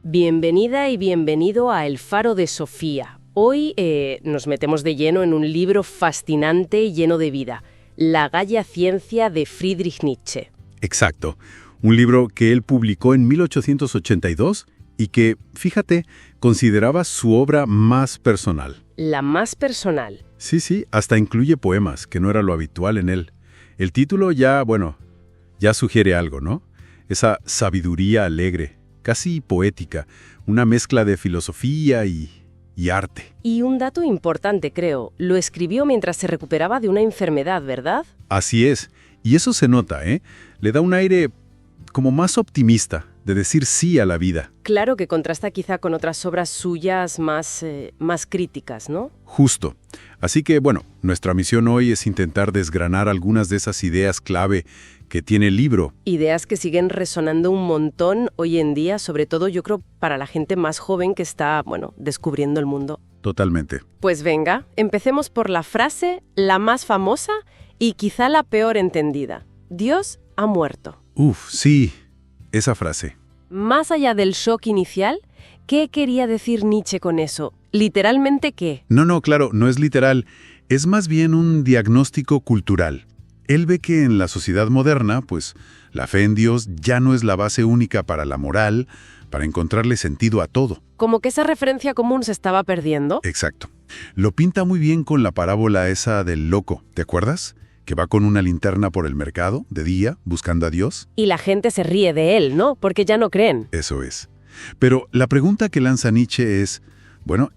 Bienvenida y bienvenido a El Faro de Sofía. Hoy nos metemos de lleno en un libro fascinante y lleno de vida, La Gaia Ciencia de Friedrich Nietzsche. Exacto. Un libro que él publicó en 1882 y que, fíjate, consideraba su obra más personal. La más personal. Sí, hasta incluye poemas, que no era lo habitual en él. El título ya sugiere algo, ¿no? Esa sabiduría alegre, casi poética, una mezcla de filosofía y arte. Y un dato importante, creo, lo escribió mientras se recuperaba de una enfermedad, ¿verdad? Así es, y eso se nota, ¿eh? Le da un aire como más optimista, de decir sí a la vida. Claro que contrasta quizá con otras obras suyas más críticas, ¿no? Justo. Así que, nuestra misión hoy es intentar desgranar algunas de esas ideas clave que tiene el libro. Ideas que siguen resonando un montón hoy en día, sobre todo yo creo para la gente más joven que está, descubriendo el mundo. Totalmente. Pues venga, empecemos por la frase, la más famosa y quizá la peor entendida. Dios ha muerto. Sí, esa frase. Más allá del shock inicial, ¿qué quería decir Nietzsche con eso? ¿Literalmente qué? No, claro, no es literal. Es más bien un diagnóstico cultural. Él ve que en la sociedad moderna, pues, la fe en Dios ya no es la base única para la moral, para encontrarle sentido a todo. Como que esa referencia común se estaba perdiendo. Exacto. Lo pinta muy bien con la parábola esa del loco, ¿te acuerdas? Que va con una linterna por el mercado, de día, buscando a Dios. Y la gente se ríe de él, ¿no? Porque ya no creen. Eso es. Pero la pregunta que lanza Nietzsche es,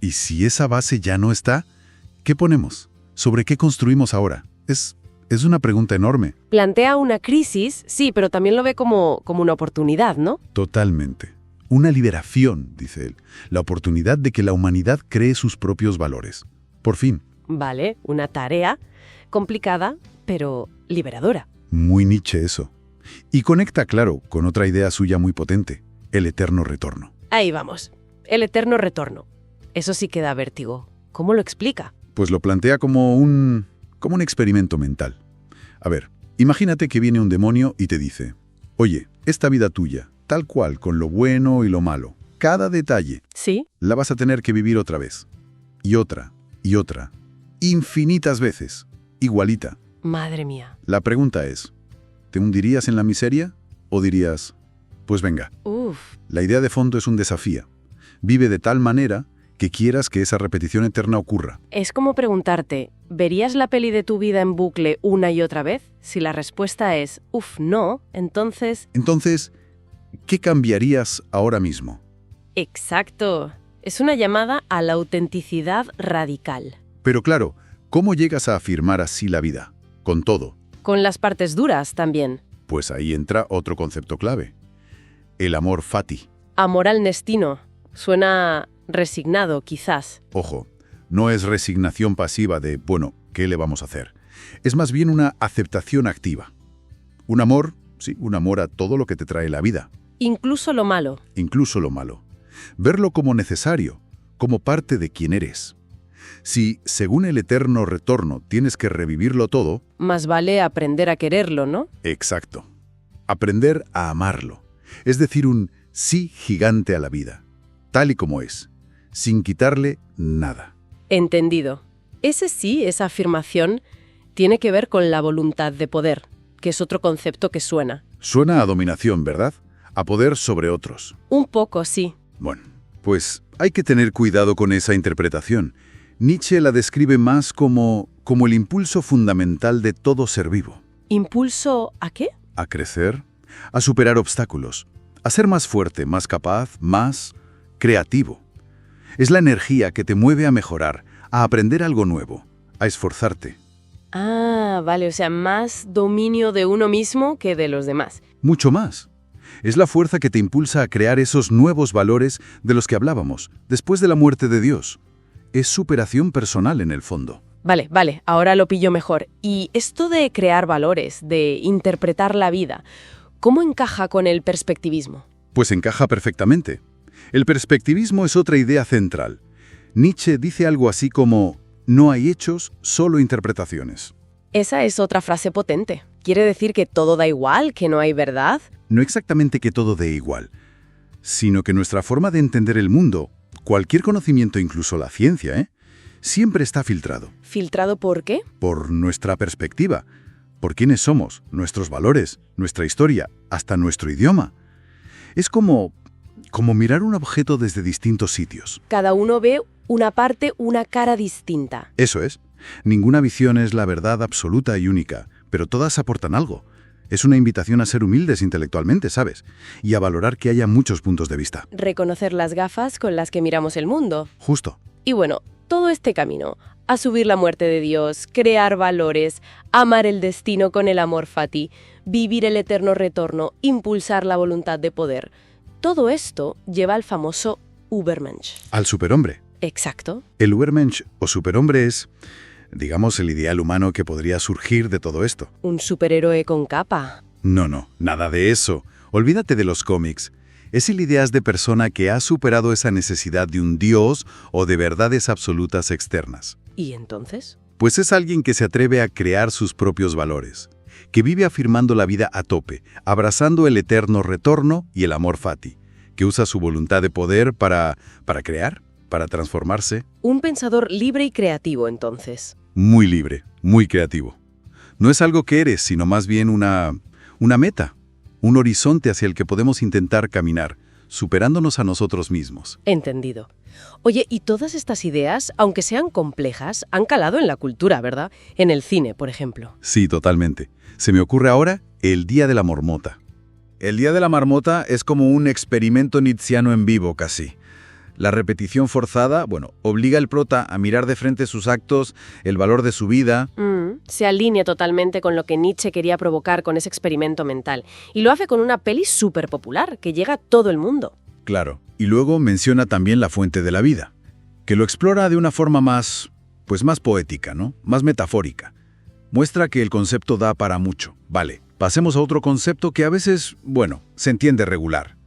¿y si esa base ya no está? ¿Qué ponemos? ¿Sobre qué construimos ahora? Es una pregunta enorme. Plantea una crisis, sí, pero también lo ve como una oportunidad, ¿no? Totalmente. Una liberación, dice él. La oportunidad de que la humanidad cree sus propios valores. Por fin. Vale, una tarea complicada, pero liberadora. Muy Nietzsche eso. Y conecta, claro, con otra idea suya muy potente, el eterno retorno. Ahí vamos, el eterno retorno. Eso sí que da vértigo. ¿Cómo lo explica? Pues lo plantea como un experimento mental. A ver, imagínate que viene un demonio y te dice, oye, esta vida tuya, tal cual, con lo bueno y lo malo, cada detalle, ¿sí? La vas a tener que vivir otra vez. Y otra, infinitas veces, igualita. Madre mía. La pregunta es, ¿te hundirías en la miseria o dirías, pues venga? La idea de fondo es un desafío. Vive de tal manera que quieras que esa repetición eterna ocurra. Es como preguntarte, ¿verías la peli de tu vida en bucle una y otra vez? Si la respuesta es, no, entonces... Entonces, ¿qué cambiarías ahora mismo? Exacto. Es una llamada a la autenticidad radical. Pero claro, ¿cómo llegas a afirmar así la vida? Con todo. Con las partes duras también. Pues ahí entra otro concepto clave. El amor fati. Amor al destino. Suena resignado, quizás. Ojo, no es resignación pasiva de, ¿qué le vamos a hacer? Es más bien una aceptación activa. Un amor, sí, un amor a todo lo que te trae la vida. Incluso lo malo. Incluso lo malo. Verlo como necesario, como parte de quien eres. Si, según el eterno retorno, tienes que revivirlo todo... Más vale aprender a quererlo, ¿no? Exacto. Aprender a amarlo. Es decir, un sí gigante a la vida, tal y como es, sin quitarle nada. Entendido. Ese sí, esa afirmación, tiene que ver con la voluntad de poder, que es otro concepto que suena. Suena a dominación, ¿verdad? A poder sobre otros. Un poco, sí. Bueno, pues hay que tener cuidado con esa interpretación. Nietzsche la describe más como el impulso fundamental de todo ser vivo. ¿Impulso a qué? A crecer, a superar obstáculos, a ser más fuerte, más capaz, más creativo. Es la energía que te mueve a mejorar, a aprender algo nuevo, a esforzarte. Ah, vale, o sea, más dominio de uno mismo que de los demás. Mucho más. Es la fuerza que te impulsa a crear esos nuevos valores de los que hablábamos, después de la muerte de Dios. Es superación personal en el fondo. Vale, ahora lo pillo mejor. Y esto de crear valores, de interpretar la vida, ¿cómo encaja con el perspectivismo? Pues encaja perfectamente. El perspectivismo es otra idea central. Nietzsche dice algo así como, no hay hechos, solo interpretaciones. Esa es otra frase potente. ¿Quiere decir que todo da igual, que no hay verdad? No exactamente que todo dé igual, sino que nuestra forma de entender el mundo, cualquier conocimiento, incluso la ciencia, siempre está filtrado. ¿Filtrado por qué? Por nuestra perspectiva, por quiénes somos, nuestros valores, nuestra historia, hasta nuestro idioma. Es como mirar un objeto desde distintos sitios. Cada uno ve una parte, una cara distinta. Eso es. Ninguna visión es la verdad absoluta y única, pero todas aportan algo. Es una invitación a ser humildes intelectualmente, ¿sabes? Y a valorar que haya muchos puntos de vista. Reconocer las gafas con las que miramos el mundo. Justo. Y bueno, todo este camino, asumir la muerte de Dios, crear valores, amar el destino con el amor fati, vivir el eterno retorno, impulsar la voluntad de poder, todo esto lleva al famoso Übermensch. Al superhombre. Exacto. El Übermensch o superhombre es, digamos, el ideal humano que podría surgir de todo esto. Un superhéroe con capa. No, nada de eso. Olvídate de los cómics. Es el ideal de persona que ha superado esa necesidad de un dios o de verdades absolutas externas. ¿Y entonces? Pues es alguien que se atreve a crear sus propios valores, que vive afirmando la vida a tope, abrazando el eterno retorno y el amor fati, que usa su voluntad de poder para crear, para transformarse. Un pensador libre y creativo, entonces. Muy libre, muy creativo. No es algo que eres, sino más bien una meta, un horizonte hacia el que podemos intentar caminar, superándonos a nosotros mismos. Entendido. Oye, y todas estas ideas, aunque sean complejas, han calado en la cultura, ¿verdad? En el cine, por ejemplo. Sí, totalmente. Se me ocurre ahora el Día de la Marmota. El Día de la Marmota es como un experimento nietzscheano en vivo, casi. La repetición forzada, obliga al prota a mirar de frente sus actos, el valor de su vida. Se alinea totalmente con lo que Nietzsche quería provocar con ese experimento mental. Y lo hace con una peli súper popular, que llega a todo el mundo. Claro. Y luego menciona también la fuente de la vida, que lo explora de una forma más poética, ¿no? Más metafórica. Muestra que el concepto da para mucho. Vale, pasemos a otro concepto que a veces, se entiende regular.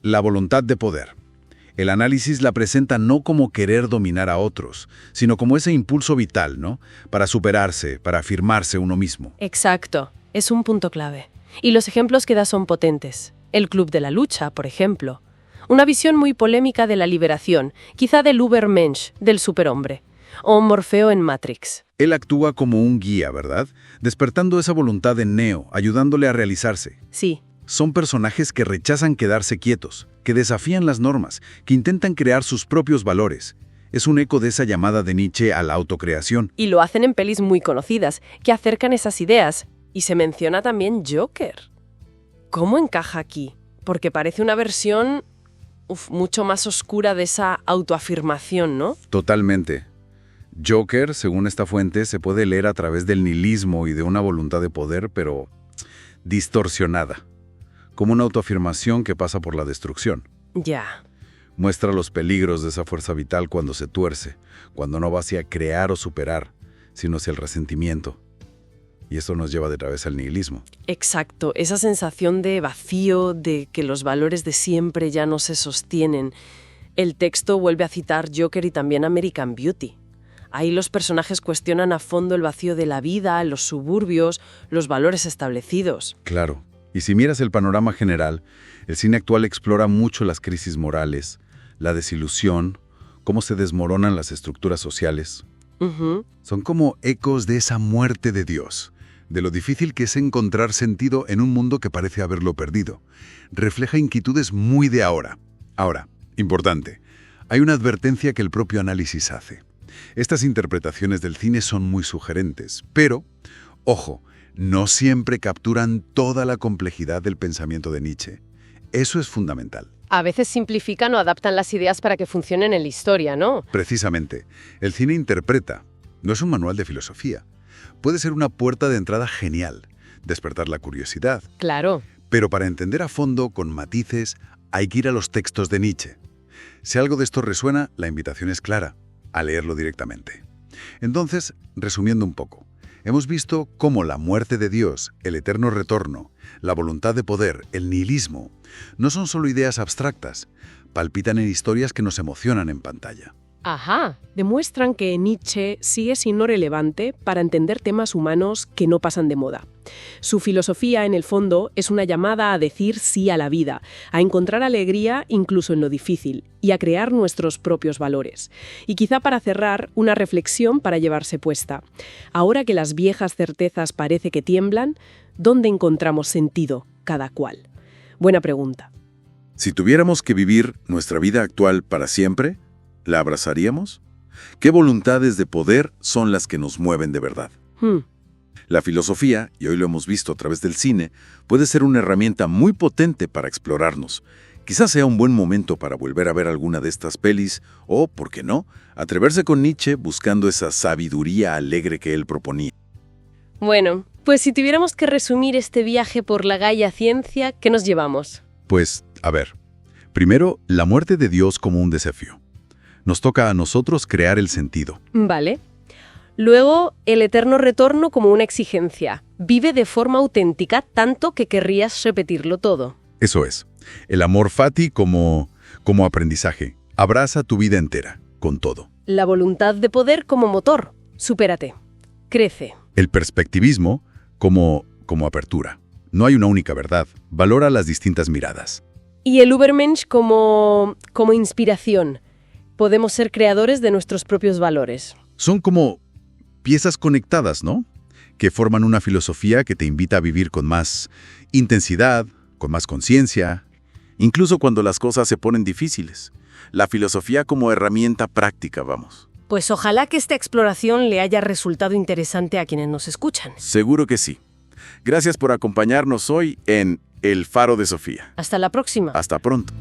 La voluntad de poder. El análisis la presenta no como querer dominar a otros, sino como ese impulso vital, ¿no? Para superarse, para afirmarse uno mismo. Exacto, es un punto clave. Y los ejemplos que da son potentes. El Club de la Lucha, por ejemplo. Una visión muy polémica de la liberación, quizá del Übermensch, del superhombre. O Morfeo en Matrix. Él actúa como un guía, ¿verdad? Despertando esa voluntad en Neo, ayudándole a realizarse. Sí. Son personajes que rechazan quedarse quietos, que desafían las normas, que intentan crear sus propios valores. Es un eco de esa llamada de Nietzsche a la autocreación. Y lo hacen en pelis muy conocidas, que acercan esas ideas. Y se menciona también Joker. ¿Cómo encaja aquí? Porque parece una versión mucho más oscura de esa autoafirmación, ¿no? Totalmente. Joker, según esta fuente, se puede leer a través del nihilismo y de una voluntad de poder, pero distorsionada. Como una autoafirmación que pasa por la destrucción. Ya. Muestra los peligros de esa fuerza vital cuando se tuerce, cuando no va hacia crear o superar, sino hacia el resentimiento. Y esto nos lleva de través al nihilismo. Exacto, esa sensación de vacío, de que los valores de siempre ya no se sostienen. El texto vuelve a citar Joker y también American Beauty. Ahí los personajes cuestionan a fondo el vacío de la vida, los suburbios, los valores establecidos. Claro. Y si miras el panorama general, el cine actual explora mucho las crisis morales, la desilusión, cómo se desmoronan las estructuras sociales. Son como ecos de esa muerte de Dios, de lo difícil que es encontrar sentido en un mundo que parece haberlo perdido. Refleja inquietudes muy de ahora. Ahora, importante, hay una advertencia que el propio análisis hace. Estas interpretaciones del cine son muy sugerentes, pero, ojo, no siempre capturan toda la complejidad del pensamiento de Nietzsche. Eso es fundamental. A veces simplifican o adaptan las ideas para que funcionen en la historia, ¿no? Precisamente. El cine interpreta. No es un manual de filosofía. Puede ser una puerta de entrada genial, despertar la curiosidad. Claro. Pero para entender a fondo, con matices, hay que ir a los textos de Nietzsche. Si algo de esto resuena, la invitación es clara, a leerlo directamente. Entonces, resumiendo un poco, hemos visto cómo la muerte de Dios, el eterno retorno, la voluntad de poder, el nihilismo, no son solo ideas abstractas, palpitan en historias que nos emocionan en pantalla. Ajá. Demuestran que Nietzsche sigue siendo relevante para entender temas humanos que no pasan de moda. Su filosofía, en el fondo, es una llamada a decir sí a la vida, a encontrar alegría incluso en lo difícil y a crear nuestros propios valores. Y quizá para cerrar, una reflexión para llevarse puesta. Ahora que las viejas certezas parece que tiemblan, ¿dónde encontramos sentido cada cual? Buena pregunta. Si tuviéramos que vivir nuestra vida actual para siempre, ¿la abrazaríamos? ¿Qué voluntades de poder son las que nos mueven de verdad? La filosofía, y hoy lo hemos visto a través del cine, puede ser una herramienta muy potente para explorarnos. Quizás sea un buen momento para volver a ver alguna de estas pelis o, ¿por qué no?, atreverse con Nietzsche buscando esa sabiduría alegre que él proponía. Bueno, pues si tuviéramos que resumir este viaje por la Gaia Ciencia, ¿qué nos llevamos? Pues, a ver, primero, la muerte de Dios como un desafío. Nos toca a nosotros crear el sentido. Vale. Luego, el eterno retorno como una exigencia. Vive de forma auténtica tanto que querrías repetirlo todo. Eso es. El amor fati como aprendizaje. Abraza tu vida entera, con todo. La voluntad de poder como motor. Supérate. Crece. El perspectivismo como apertura. No hay una única verdad. Valora las distintas miradas. Y el Übermensch como inspiración. Podemos ser creadores de nuestros propios valores. Son como piezas conectadas, ¿no? Que forman una filosofía que te invita a vivir con más intensidad, con más conciencia. Incluso cuando las cosas se ponen difíciles. La filosofía como herramienta práctica, vamos. Pues ojalá que esta exploración le haya resultado interesante a quienes nos escuchan. Seguro que sí. Gracias por acompañarnos hoy en El Faro de Sofía. Hasta la próxima. Hasta pronto.